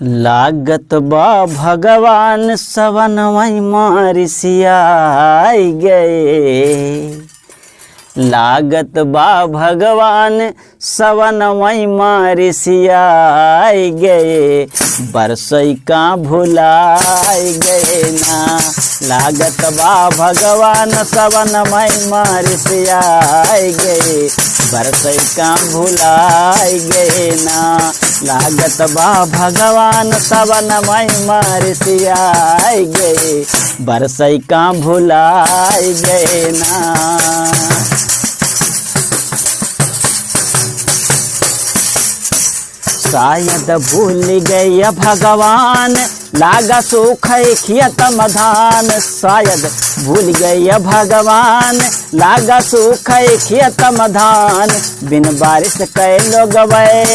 लागत बा भगवान सवनवई मारिसियाई गए। लागत बा भगवान सवनवई मारिसियाई गए। बरसई का भुलाई गए ना। लागत बा भगवान सवनवई मारिसियाई गए। बरसई का भुलाई गए ना। लागत बा भगवान सवनवई मारिसियाई गए। बरसई का भुलाई गए ना। शायद भूल गए भगवान लागा सूखे खियत मधान। शायद भूल गए भगवान लागा सूखे खियत मधान। बिन बारिश कैलो गवे,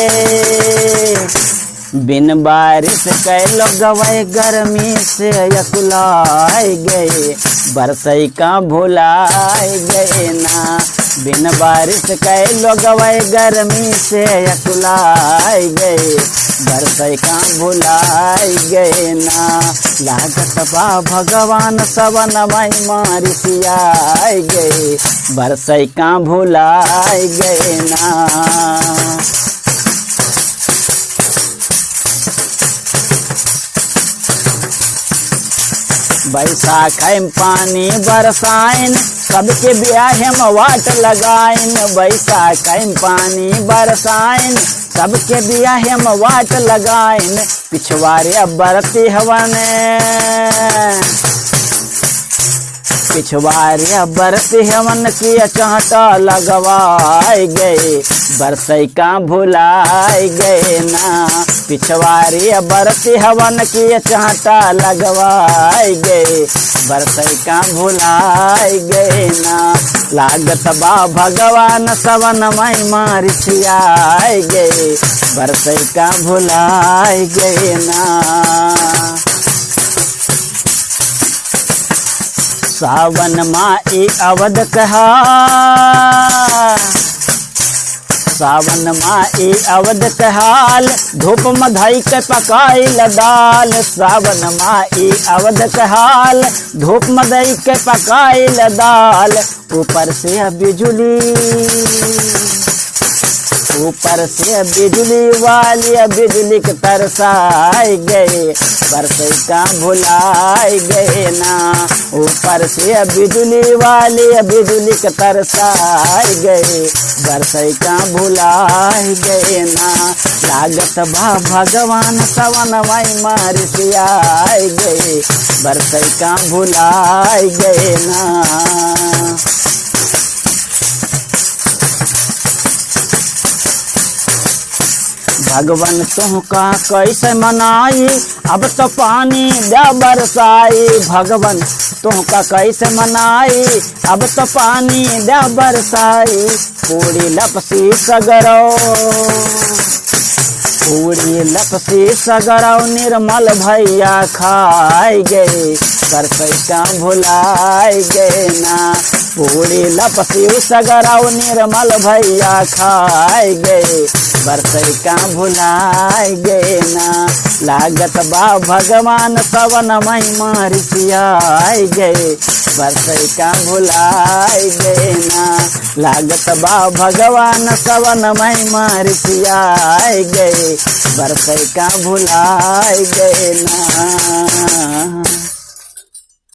बिन बारिश कैलो गवे गर्मी से यकुलाई गए। बरसई का भुलाई गए ना। बिन बारिश कैलो गवे गर्मी से यकुलाई गए। बरसई का भुलाई गए ना। लागत बा भगवान सवनवई मारिसियाई गए। बरसई का भुलाई गए ना। बैसाख में पानी बरसाइन सबके ब्याह में वाट लगाइन। बैसाख में पानी बरसाइन सबके ब्याह में वाट लगाइन। पिछवारे बरती हवन, पिछवारे बरती हवन की चाहता लगवाई गए। बरसई का भुलाई गए ना। पिछवारी बरती हवन की चाहता लगवाई गए। बरसई का भुलाई गए ना। लागत बा भगवान सवनवई मारिसियाई गए। बरसई का भुलाई गए ना। सावन माई अवध कहा, सावन माई अवध कहाल धूप मधई के पकाइल दाल। सावन माई अवध कहाल धूप मधई के पकाइल दाल। ऊपर से बिजुली, ऊपर से बिजली वाली बिजली के तरसाई गए। बरसई का भुलाई गए ना। ऊपर से बिजली वाली बिजली के तरसाई गए। बरसई का भुलाई गए ना। लागत बा भगवान सवनवई मारिसियाई गए। बरसई का भुलाई गए ना। भगवान तुमका कैसे मनाई अब तो पानी दे बरसाई। भगवान तुमका कैसे मनाई अब तो पानी दे बरसाई। पूरी लपसी सगरो, पूरी लपसी सगरो निर्मल भैया खाई गए। बरसई का भुलाई गए ना। पूरी लपसी सगरो निर्मल भैया खाई गए। बरसई का भुलाई गए ना। लागत बा भगवान सवनवई मारिसियाई गए। बरसई का भुलाई गए ना। लागत बा भगवान सवनवई मारिसियाई गए। बरसई का भुलाई गए ना।